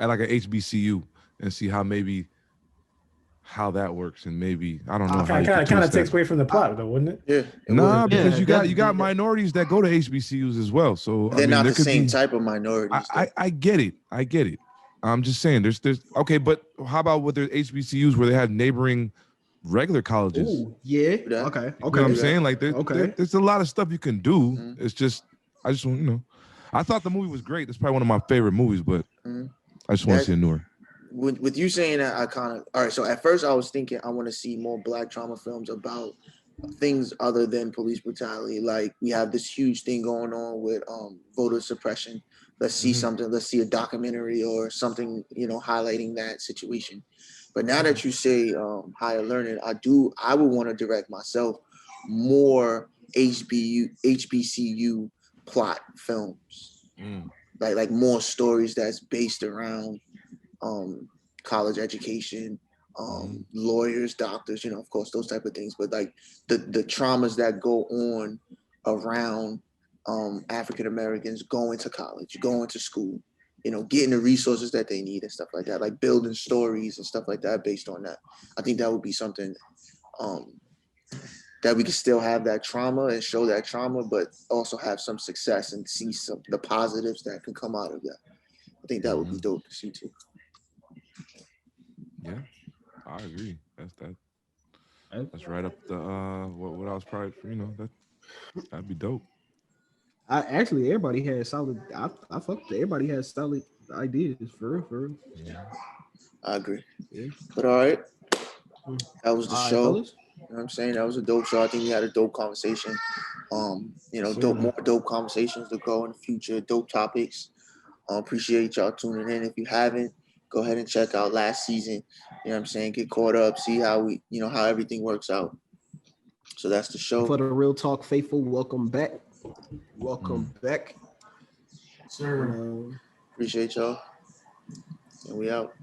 like a HBCU, and see how that works, and maybe I don't know. Kind of takes away from the plot, though, wouldn't it? Yeah. Nah, because you got definitely. minorities that go to HBCUs as well. So They're not there the could same be- type of minorities. I get it. I'm just saying there's okay, but how about with their HBCUs where they have neighboring regular colleges? Ooh, yeah. Yeah. Okay. You know what I'm saying? Like there's a lot of stuff you can do. Mhm. It's just I just want I thought the movie was great. It's probably one of my favorite movies, but Mhm. I just want to see a newer. With you saying that, I kind of all right. So at first I was thinking I want to see more black trauma films about things other than police brutality. Like we have this huge thing going on with voter suppression. Let's see something. Let's see a documentary or something, highlighting that situation. But now that you say Higher Learning, I would want to direct myself more HBCU plot films, like more stories that's based around college education, lawyers, doctors, of course, those type of things. But like the traumas that go on around African Americans going to college, going to school, getting the resources that they need and stuff like that, like building stories and stuff like that based on that. I think that would be something that we can still have that trauma and show that trauma, but also have some success and see the positives that can come out of that. I think that would be dope to see too. Yeah, I agree. That's right up the what I was probably that'd be dope. Everybody has solid. I fuck. Everybody has solid ideas for real. Yeah. I agree. Yeah. But all right, that was the All right, show. fellas. You know what I'm saying? That was a dope show. I think we had a dope conversation. More dope conversations to go in the future, dope topics. Appreciate y'all tuning in. If you haven't, go ahead and check out last season. You know what I'm saying? Get caught up, see how how everything works out. So that's the show. For the Real Talk faithful, welcome back. Welcome back. Sir. Appreciate y'all. And we out.